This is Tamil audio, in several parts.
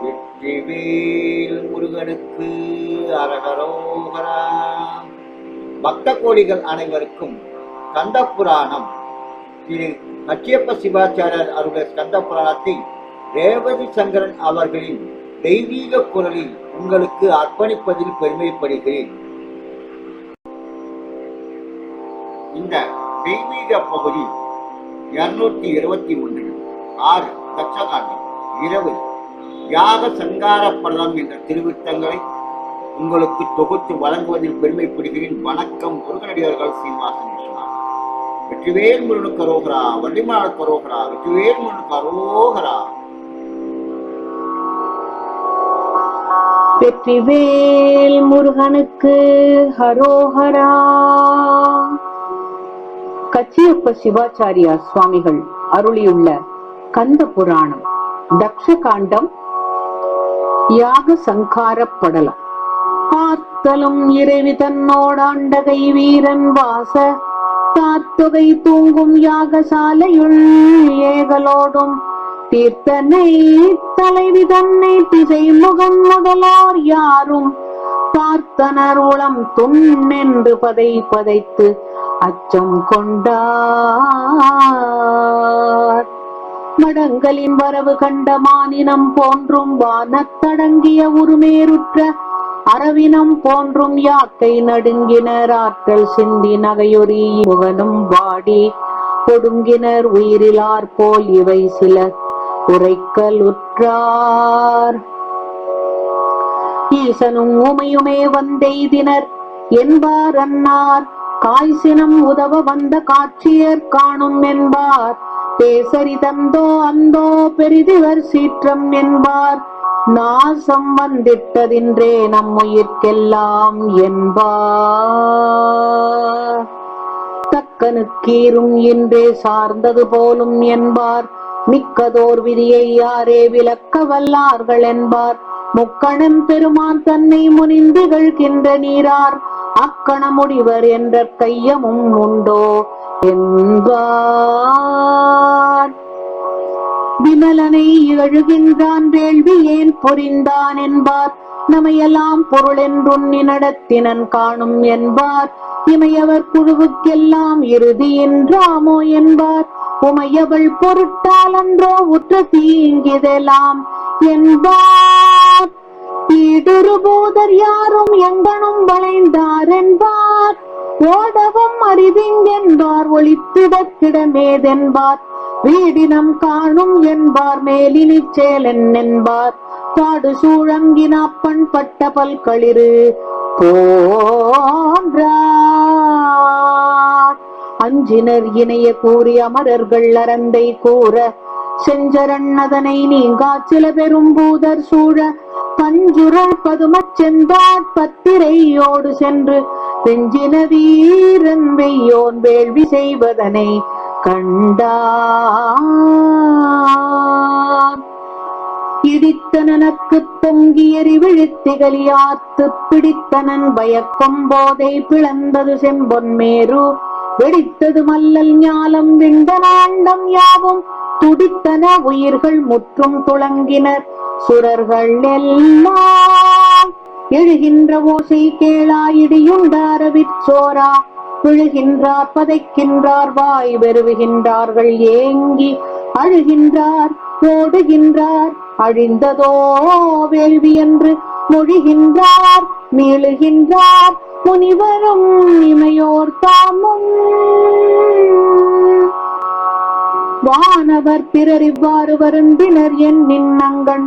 வெற்றிவேல் முருகனுக்கு அரகரோகரா. பக்த கோடிகள் அனைவருக்கும் கந்த புராணம் திரு கச்சியப்ப சிவாச்சாரியர் அருடைய கந்த புராணத்தை ரேவதி சங்கரன் அவர்களின் தெய்வீக குரலில் உங்களுக்கு அர்ப்பணிப்பதில் பெருமைப்படுகிறேன். இந்த தெய்வீக பகுதி 221 6 தட்சகாண்டம் 20 யாக சங்கார படலம் என்ற திருவித்தங்களை உங்களுக்கு தொகுத்து வழங்குவதில் பெருமைப்படுகிறேன். வணக்கம். முருகனடியார்கள் சீனிவாசன் விஸ்வநாதன். வெற்றிவேல் முருகனுக்கு அரோகரா, வள்ளிமலாளுக்கு அரோகரா, வெற்றிவேல் முருகனுக்கு அரோகரா. வெற்றிவேல் முருகனுக்கு ஹரோஹரா. கச்சியப்ப சிவாச்சாரியா சுவாமிகள் அருளியுள்ள கந்த புராணம் தக்ஷகாண்டம் யாக சங்கார படலம். காத்தலும் இறைவி தன்னோடாண்டகை வீரன் வாச தாத்தொகை தூங்கும் யாகசாலையுள் ஏகலோடும் தீர்த்தனை தலைவி தன்னை திசை முகம் முதலார் யாரும் பார்த்தனர். உளம் துண்ணென்று பதை பதைத்து அச்சம் கொண்டார். மடங்களின் வரவு கண்ட மானினம் போன்றும் வானத்தடங்கிய உருமேருற்ற அரவினம் போன்றும் யாக்கை நடுங்கினர். ஆற்றல் சிந்தி நகையொறி முகனும் வாடி கொடுங்கினர். உயிரிலார் போல் இவை சில உரைக்கலுற்றார். ஈசனும் உமையுமே வந்தெய்தினர் என்பார் அன்னார். காய்சினம் உதவ வந்த காட்சியர் காணும் என்பார். பேசரி தந்தோ அந்தோ பெரிதிவர் சீற்றம் என்பார். நாசம் வந்திட்டதின்றே நம்முயிர்க்கெல்லாம் என்பார். தக்கனுக்கீரும் இன்றே சார்ந்தது போலும் என்பார். மிக்கதோர் விதியை யாரே விளக்க வல்லார்கள் என்பார். முக்கணன் பெருமான் தன்னை முனிந்துகழ்கின்ற நீரார் அக்கண முடிவர் என்ற கையமும் உண்டோ என்பார். விமலனை இகழுகின்றான் வேள்வி ஏன் பொறிந்தான் என்பார். நமையெல்லாம் பொருள் என்றுண்ணி நடத்தினன் காணும் என்பார். இமையவர் குழுவுக்கெல்லாம் இறுதி என்றாமோ என்பார். உமையவள் பொருட்டால் அன்றோ உற்ற தீங்கிதெல்லாம் என்பார். ஈடுருபூதர் யாரும் எங்கனும் வளைந்தார் என்பார். ஓடவும் அரிதிங்கென்பார். ஒளித்திடக்கிடமேதென்பார். வீடினம் காணும் என்பார். மேலினி சேலன் என்பார். பாடு சூழங்கினாப்பண் பட்ட பல்களிறு போன்றார். அஞ்சினர் இணைய கூறி அமரர்கள் அறந்தை கூற செஞ்சரன் அதனை நீங்கா சில பெரும் பூதர் சூழ பஞ்சுரல் பதுமச் சென்றார். பத்திரையோடு சென்று பெஞ்சின வீரன் வெய்யோன் வேள்வி செய்வதனை கண்டார். இடித்தனக்கு தொங்கியறி விழித்திகலியாத்து பிடித்தனன் பயக்கும் போதை பிளந்தது செம்பொன்மேரு. வெடித்தது மல்லல் ஞாலம் விண்டனாண்டம் யாவும் துடித்தன. உயிர்கள் முற்றும் துளங்கினர். சுரர்கள் எல்லாம் எழுகின்ற ஓசை கேளாயிடியுண்டாரவிச்சோரா. விழுகின்றார் பதைக்கின்றார் வாய் வெறுவுகின்றார்கள். ஏங்கி அழுகின்றார் ஓடுகின்றார். அழிந்ததோ வேள்வி என்று மொழிகின்றார். மீளுகின்றார் முனிவரும் இமையோர் தாமும். வானவர் பிறர் இவ்வாறு வருந்தினர் என் நின்னங்கண்.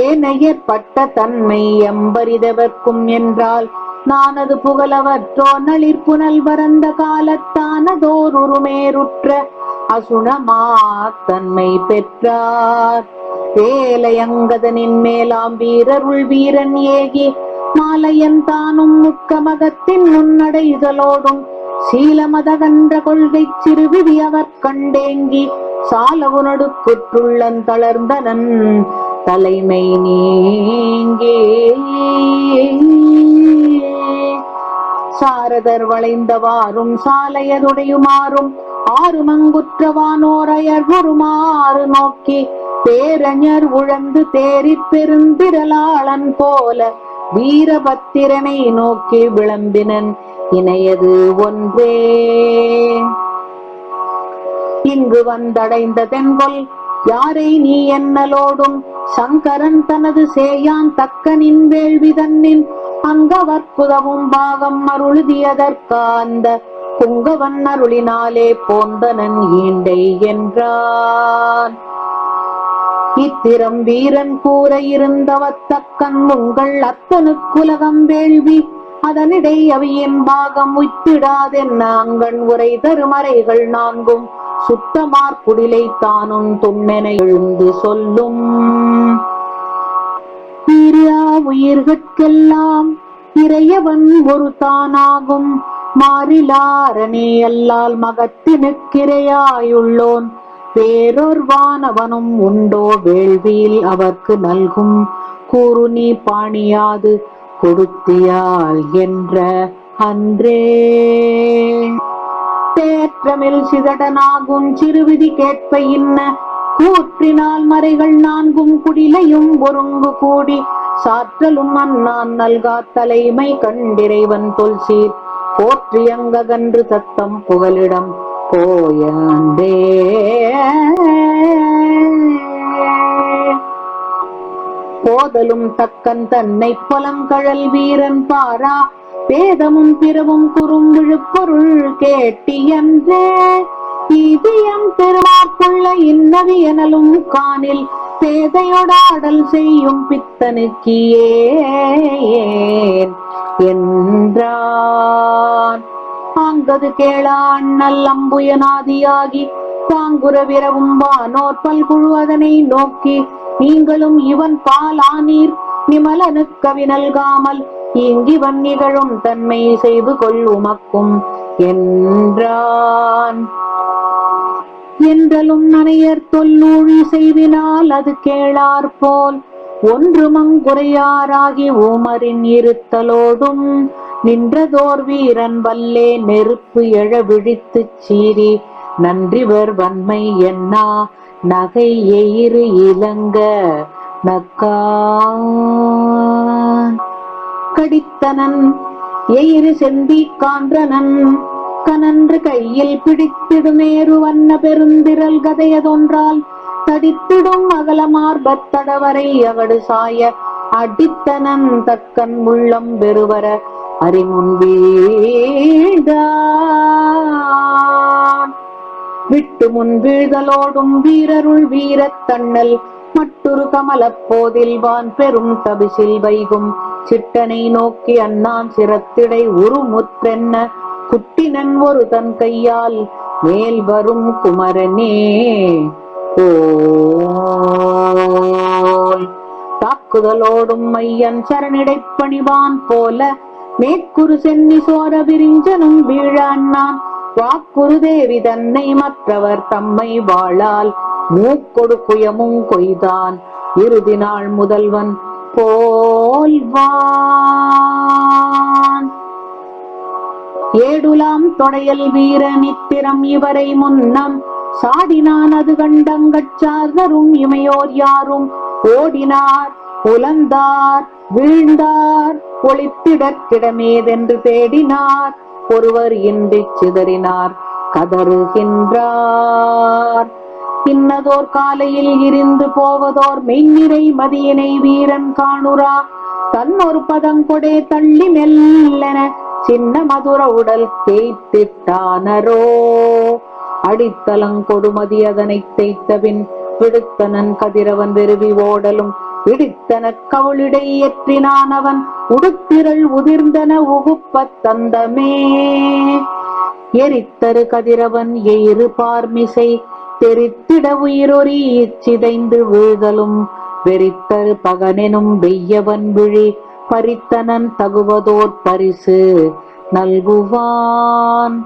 ஏனையற்பட்ட தன்மை எம்பரிதவர்க்கும் என்றால் நானது புகழவற்றோ நளிர் புனல் வரந்த காலத்தானதோர் உருமேருற்ற அசுணமா தன்மை பெற்றார். வேலையங்கதனின் மேலாம் வீரருள் வீரன் ஏகி மாலையன் தானும் முக்கமகத்தின் முன்னடைதலோடும் சீலமதகன்ற கொள்கை சிறுவிதி அவர் கண்டேங்கி சாலவுனடு புற்றுள்ளன் தளர்ந்தனன் தலைமை நீங்கே. சாரதர் வளைந்தவாறும் சாலையதுடையுமாறும் ஆறு மங்குற்றவானோரையர் வருமாறு நோக்கி பேரஞர் உழந்து தேறிப் பெருந்திரளாளன் போல வீரபத்திரனை நோக்கி விளம்பினன் இணையது ஒன்றே. இங்கு வந்தடைந்த தென்கொல் யாரை நீ என்னலோடும் சங்கரன் தனது சேயான் தக்கனின் வேள்வி தன்னின் அங்கவற்புதவும் பாகம் அருளுதியதற்காந்த புங்கவன் அருளினாலே போந்தனன் ஈண்டை என்றான். இத்திரம் வீரன் கூற இருந்தவத்தக்கன் உங்கள் அத்தனுக்குலகம் வேள்வி அதனிடை அவையின் பாகம் உய்த்திடாதென்ன அங்கண் உரை தருமறைகள் நான்கும் சுத்தமார் குடிலை தானும் துண்ணென எழுந்து சொல்லும். உயிர்கட்கெல்லாம் இறையவன் ஒரு தானாகும் மாறிலாரனே அல்லால் மகத்தினுக்கிரையாயுள்ளோன் வேறொருவானவனும் உண்டோ வேள்வியில் அவர்க்கு நல்கும் கூறு நீ பாணியாது கொடுத்தியால் என்ற அன்றே. தேற்றமில் சிதடனாகும் சிறுவிதி கேட்ப இன்ன கூற்றினால் மறைகள் நான்கும் குடிலையும் ஒருங்கு கூடி சாற்றலும் அண்ணான் நல்கா தலைமை கண்டிறைவன் தொல்சீர் போற்றியங்ககன்று தத்தம் புகலிடம் போயண்டே. போதலும் தக்கன் தன்னை புலம் கழல் வீரன் பாரா வேதமும் பிறவும் குறும் விழுப்பொருள் கேட்டியன்றே. இதயம் பெருமாக்குள்ள இன்னவி எனலும் காணில் பேதையோடாடல் செய்யும் பித்தனுக்கியேன் என்றான். அங்கது கேளான் நல்லம்புயனாதியாகி தாங்குற விரவும் வானோர் பல்குழு அதனை நோக்கி நீங்களும் இவன் பாலானீர் நிமலனுக்கவி நல்காமல் இங்கிவன் நிகழும் தன்மை செய்து கொள்ளுமக்கும் என்றான். என்றலும் நனையர் தொல்லூழி செய்வினால் அது கேளார் போல் ஒன்று மங்குறையாராகி ஊமரின் இருத்தலோடும் நின்றதோர் வீரன் வல்லே நெருப்பு எழ விழித்துச் சீறி நன்றிவர் வன்மை என்னா நகை எயிறு இலங்க நக்கான். கடித்தனன் எயிறு செந்தி கான்றனன் கனன்று கையில் பிடித்திடுமேறு வண்ண பெருந்திரல் கதையதொன்றால் தடித்திடும் அகலமார்பத்தடவரை அகடு சாய அடித்தனன் தக்கன் உள்ளம் பெறுவர அறிமுன் வீழ்ந்தான். விட்டு முன் வீழ்தலோடும் வீரருள் வீரத் தண்ணல் மற்றொரு கமலப்போதில் வான் பெரும் தபிசில் வைகும் சிட்டனை நோக்கி அண்ணான் சிரத்திடை உருமுற்றென்ன குட்டினன் ஒரு தன் கையால் மேல் வரும் குமரனே போல். தாக்குதலோடும் மையன் சரணிடைப் பணிவான் போல மேற்குறு சென்னி சோர விரிஞ்சனும் வீழ அண்ணான் வாக்குறு தேவி தன்னை மற்றவர் தம்மை வாழால் மூக்கொடு குயமும் கொய்தான் இறுதி நாள் முதல்வன் போல்வான். ஏடுலாம் தொடையல் வீர நித்திரம் இவரை முன்னம் சாடினான் அது கண்டங்கச் சார்தரும் இமையோர் யாரும் ஓடினார் உலந்தார் வீழ்ந்தார் ஒளித்திடக்கிடமேதென்று தேடினார் ஒருவர் இன்றி சிதறினார் கதறுகின்றார். இன்னதோர் காலையில் இருந்து போவதோர் மெய்நிறை மதியினை வீரன் காணுரா தன்னொரு பதங்கொடே தள்ளி மெல்லென சின்ன மதுர உடல் தேய்த்திட்டானரோ. அடித்தலங்கொடுமதி அதனை தேய்த்தபின் விடுத்தனன் கதிரவன் வெறுவி ஓடலும் இடித்தன கவுளிடை ஏற்றினான் அவன் உடுத்திரள் உதிர்ந்தன உகுப்பத் தந்தமே. எரித்தரு கதிரவன் எயிறு பார்மிசை தெரித்திட உயிரொறி சிதைந்து வீழ்தலும் வெறித்தரு பகனெனும் வெய்யவன் விழி பறித்தனன் தகுவதோர் பரிசு நல்குவான்.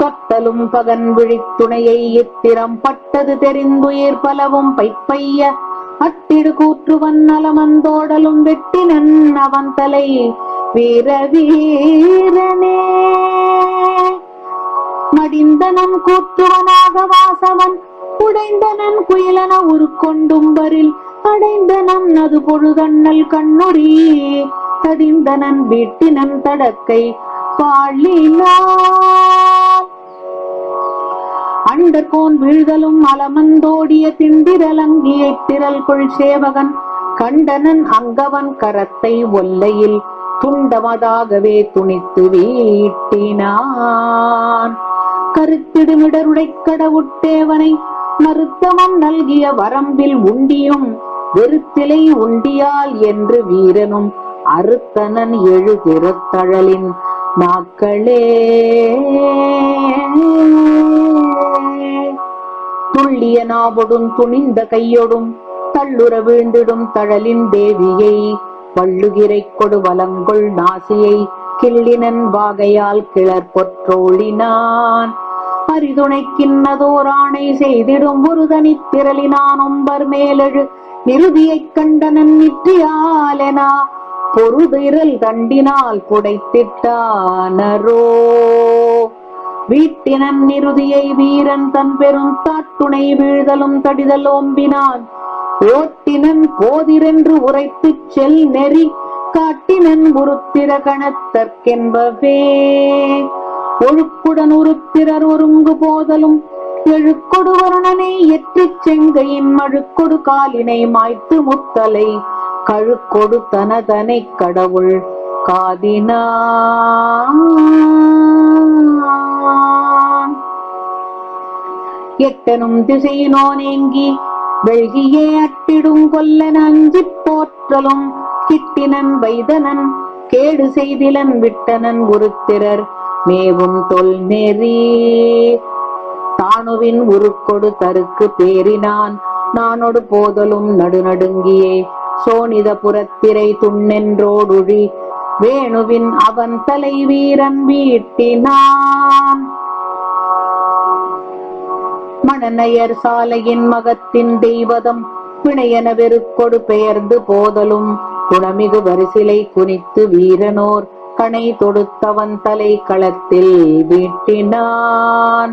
தொட்டலும் பகன் விழித்துணையை இத்திரம் பட்டது தெரிந்துயிர் பலவும் பைப்பைய அட்டிடு கூற்றுவன் நலமந்தோடலும் வெட்டினன் அவன் தலை வீர வீரனே. மடிந்தனம் கூற்றுவனாக வாசவன் உடைந்தனன் குயிலன உருக்கொண்டும்பரில் அடைந்தனன் அது பொழுதண்ணல் கண்ணுரி தடிந்தனன் வீட்டினன் தடக்கை பாழினான் அண்டர்கோன் வீழ்தலும் அலமந்தோடிய திண்டிரலங்கியை திரள் கொள் சேவகன் கண்டனன் அங்கவன் கரத்தை ஒல்லையில் துண்டமதாகவே துணித்து வீட்டினான் கருத்திடுமிடருடை கடவுட்டேவனை மருத்தவன் நல்கிய வரம்பில் உண்டியும் வெறுத்திலை உண்டியால் என்று வீரனும் அறுத்தனன் எழு திருத்தழலின் நாக்களே துள்ளிய நாவொடும் துணிந்த கையொடும் தள்ளுற வீழ்ந்திடும் தழலின் தேவியை வள்ளுகிரை கொடு வலங்கொள் நாசியை கிள்ளினன் வாகையால் கிளர் பொற்றோழினான் அரிதுணைக்கின்னதோர் ஆணை செய்திடும் ஒரு தனித் திரளினான் ஒம்பர் மேலெழு நிருதியைக் கண்டனன் நிற்றியாலெனா பொருதிரல் தண்டினால் புடைத்திட்டானரோ வீட்டினன் நிருதியை வீரன் தன் பெரும் தாட்டுணை வீழ்தலும் தடிதல் ஓம்பினான் ஓட்டினன் போதிரென்று உரைத்துச் செல் நெறி காட்டினன் உருத்திர கணத்தற்கென்பவே ஒழுக்குடன் உருத்திரர் ஒருங்கு போதலும் எழுக்கொடு வருணனை எற்றிச் செங்கையின் மழுக்கொடு காலினை மாய்த்து முத்தலை கழுக்கொடு தனதனை கடவுள் காதினான் எட்டனும் திசையினோ நேங்கி வெள்கியே அட்டிடும் கொல்லன் அஞ்சிப் போற்றலும் கிட்டினன் வைதனன் கேடு செய்திலன் விட்டனன் உருத்திரர் மேவும் தொல் நெறி தானுவின் உருக்கொடு தருக்கு பேரினான் நானொடு போதலும் நடுநடுங்கியே சோனித புறத்திரை துண்ணென்றோடுழி வேணுவின் அவன் தலை வீரன் வீட்டினான் மணநயர் சாலையின் மகத்தின் தெய்வதம் பிணையன வெறுக்கொடு பெயர்ந்து போதலும் குணமிகு வரிசிலை குனித்து வீரனோர் கணை தொடுத்தவன் தலை களத்தில் வீட்டினான்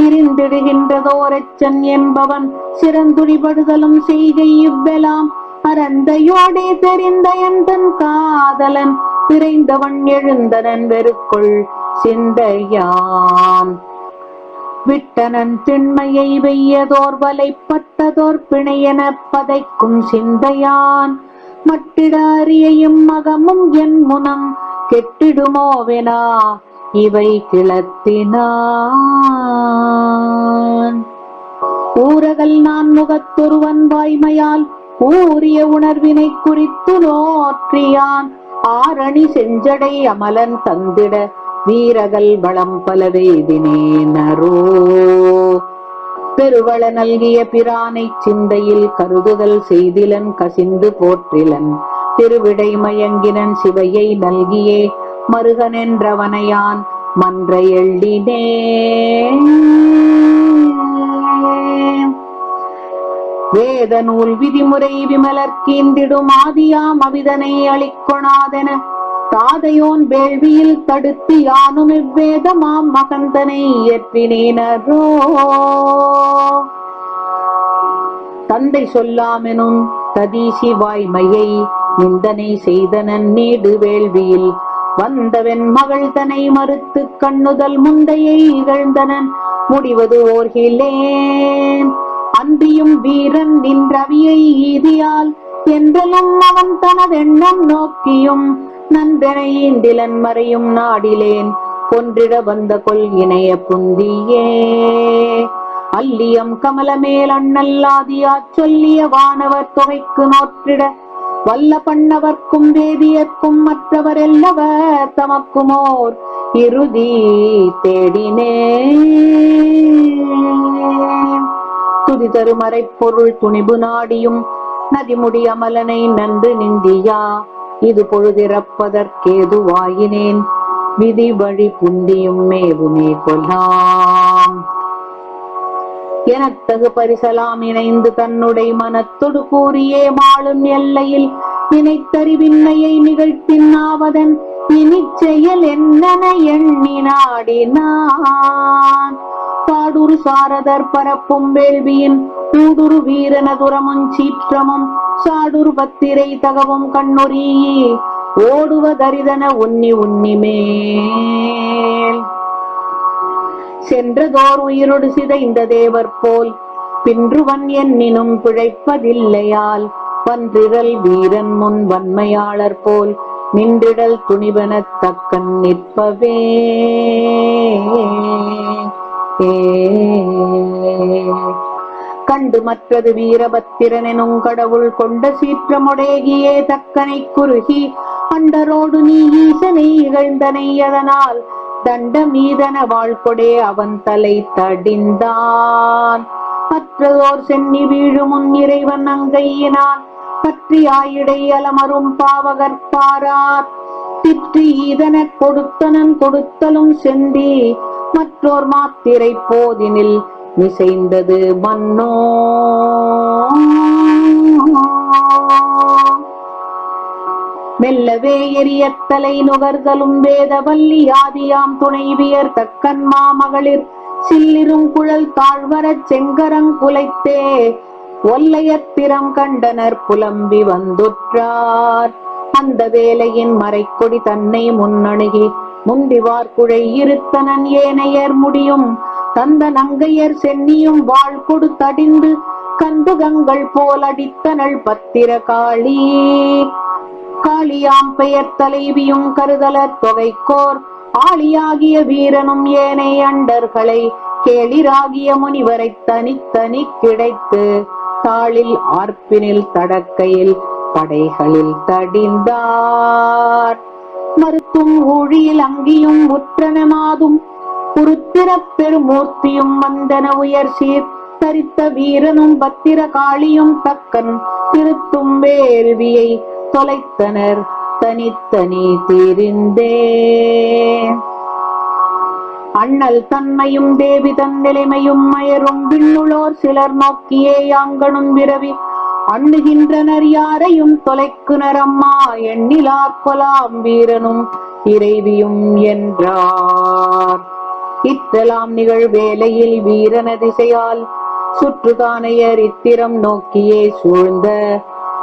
இருந்திடுகின்றதோரெச்சன் என்பவன் சிறந்துடிபடுதலும் செய்கை இவ்வெலாம் அரந்தையோடே தெரிந்தயன் தன் காதலன் விரைந்தவன் எழுந்தனன் வெறுக்குள் சிந்தையான் விட்டனன் திண்மையை வெய்யதோர் வலைப்பட்டதோர் பிணையென பதைக்கும் சிந்தையான் மட்டிட அறியையும் மகமும் என் முனம் கெட்டிடுமோவெனா இவை கிளத்தினான் ஊரகல் நான் முகத்தொருவன் வாய்மையால் ஊரிய உணர்வினை குறித்து நோற்றியான் ஆரணி செஞ்சடை அமலன் தந்திட வீரகல் வளம் பலவேதினேனரோ பெருவள நல்கிய பிரானை சிந்தையில் கருதுதல் செய்திலன் கசிந்து போற்றிலன் திருவிடை மயங்கினன் சிவையை நல்கியே மருகனென்றவனையான் மன்ற எள்ளினே வேத நூல் விதிமுறை விமலர்கீந்திடும் ஆதியாம் அவிதனை அளிக்கொணாதென தாதையோன் வேள்வியில் தடுத்து யானும் இவ்வேதமாம் மகந்தனை இயற்றினேனரோ தந்தை சொல்லாமெனும் ததீசி வாய்மையை நிந்தனை செய்தனன் நீடு வேள்வியில் வந்தவன் மகள் தனை மறுத்து கண்ணுதல் முந்தையை இகழ்ந்தனன் முடிவது ஓர்கிலேன் அன்றியும் வீரன் நின்றவியை ஈதியால் என்றலும் அவன் தனதெண்ணம் நோக்கியும் நன்றனை இந்திலன் மறையும் நாடிலேன் பொன்றிட வந்த கொள் இணைய புந்தியே அல்லியம் கமலமேல் அண்ணல்லாதியா சொல்லிய வானவர் தொகைக்கு நோற்றிட வல்ல பண்ணவர்க்கும் வேதியர்க்கும் மற்றவர் எல்லாவர் தமக்குமோர் இறுதி தேடினே துதி தருமறை பொருள் துணிபு நாடியும் நதிமுடி அமலனை நன்று நிந்தியா இது பொழுதிறப்பதற்கேதுவாயினேன் விதி வழி புந்தியும் மேவுமே கொல்லாம் எனத்தகு பரிசலாம் இணைந்து தன்னுடைய மனத்தொடு கூறியே மாளும் எல்லையில் நினைத்தறிவின்மையை நிகழ்த்தினாவதன் இனி செயல் என்னென எண்ணி நாடினான் பாடுரு சாரதர் பரப்பும் வேள்வியின் கூடுரு வீரனதுரமும் சீற்றமும் சாடுரு பத்திரை தகவும் கண்ணுரி ஓடுவதரிதன உன்னி உன்னிமேல் சென்றதோர் உயிரொடு சிதைந்த தேவர் போல் பின்றுவன் என்னினும் பிழைப்பதில்லையால் வன்றிரல் வீரன் முன் வன்மையாளர் போல் நின்றிடல் துணிவனத் தக்கன் நிற்பவே கண்டு மற்றது வீரபத்திரன் எனும் கடவுள் கொண்ட சீற்றமுடேகியே தக்கனை குறுகி அண்டரோடு நீ ஈசனை இகழ்ந்தனை அதனால் தண்ட மீதன வாழ்கொடே அவன் தலை தடிந்தான் மற்றதோர் சென்னி வீழுமுன் இறைவன் அங்கையினான் பற்றி ஆயிடை அலமரும் பாவகற்பாரார் திற்றி ஈதன கொடுத்தனன் கொடுத்தலும் செந்தி மற்றோர் மாத்திரை போதினில் மிசைந்தது மன்னோ மெல்லவே எரியத்தலை நுகர்தலும் வேதவல்லி ஆதியாம் துணைவியர் தக்கன் மாமகளிர் சில்லிரும் குழல் தாழ்வரச் செங்கரங்குலைத்தே ஒல்லையத்திரம் கண்டனர் புலம்பி வந்துற்றார் அந்த வேலையின் மறைக்கொடி தன்னை முன்னணுகி முந்திவார் குழை இருத்தனன் ஏனையர் முடியும் தந்த நங்கையர் சென்னியும் வாழ் கொடுத்தடிந்து கந்துகங்கள் போல் அடித்தனள் பத்திர காளி காளியாம் பெயர் தலைவியும் கருதலர் தொகைக்கோர் ஆளியாகிய வீரனும் ஏனை அண்டர்களை கேளிராகிய முனிவரை தனித்தனி கிடைத்து தாளில் ஆர்ப்பினில் தடக்கையில் படைகளில் தடிந்தார் மருத்தும் ஊழியில் அங்கியும் உற்றனமாதும் உருத்திரப் பெருமூர்த்தியும் வந்தன உயர் சீர் தரித்த வீரனும் பத்திர காளியும் தக்கன் திருத்தும் வேள்வியை தொலைத்தனர் தனித்தனி திரிந்தே அண்ணல் தன்மையும் தேவி தன் நிலைமையும் மயரும் விண்ணுளோர் சிலர் நோக்கியே யாங்கனும் விரவி அண்ணுகின்றனர் யாரையும் தொலைக்குனர் அம்மா எண்ணிலார் கொலாம் வீரனும் இறைவியும் என்றார் இத்தலாம் நிகழ் வேளையில் வீரன திசையால் சுற்றுதானையர் இத்திரம் நோக்கியே சூழ்ந்த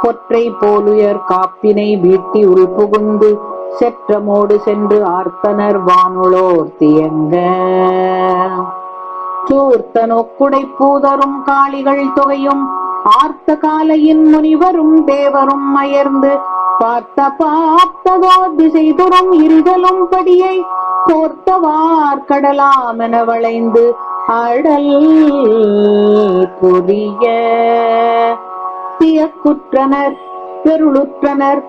பொற்றை போலுயர் காப்பினை வீட்டி உள்புகுந்து செற்றமோடு சென்று ஆர்த்தனர் வானுளோர் தியங்க சூர்த்த நோக்குடை பூதரும் காளிகள் தொகையும் ஆர்த்த காலையின் முனிவரும் தேவரும் அயர்ந்து பார்த்ததோ திசை துறம் இருதலும் படியை போர்த்தவார் கடலாம் என வளைந்து அடல் புரிய தியக்குற்றனர் பெருளுற்றனர்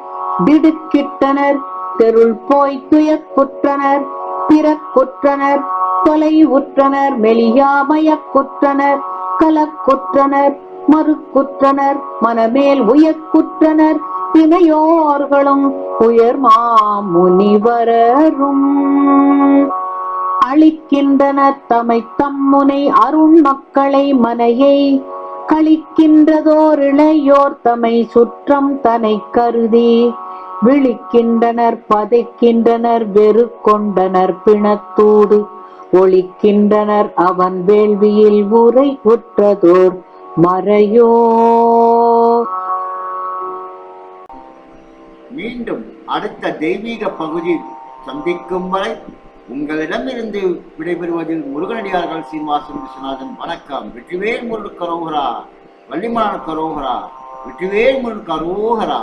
திடுக்கிட்டனர் தெருள் போய் துயக்குற்றனர் பிறக்குற்றனர் கொலை உற்றனர் மெலியாமயக்குற்றனர் கலக்குற்றனர் மறுக்குற்றனர் மனமேல் உயக்குற்றனர் இணையோர்களும் உயர் மாமுனிவரரும் அளிக்கின்றனர் தமை தம்முனை அருண் மக்களை மனையை கழிக்கின்றதோர் இளையோர் தமை சுற்றம் தனை கருதி விழிக்கின்றனர் பதைக்கின்றனர் வெறு கொண்டனர் பிணத்தூடு ஒழிக்கின்றனர் அவன் வேள்வியில் உரை உற்றதோர் மறையோ. மீண்டும் அடுத்த தெய்வீக பகுதி சந்திக்கும் வரை உங்களிடமிருந்து விடைபெறுவதில் முருகனடியார்கள் சீனிவாசன் விஸ்வநாதன். வணக்கம். வெற்றிவேல் முருகன் கரோகரா, வள்ளிமான கரோகரா, வெற்றிவேல் முருகன் கரோகரா.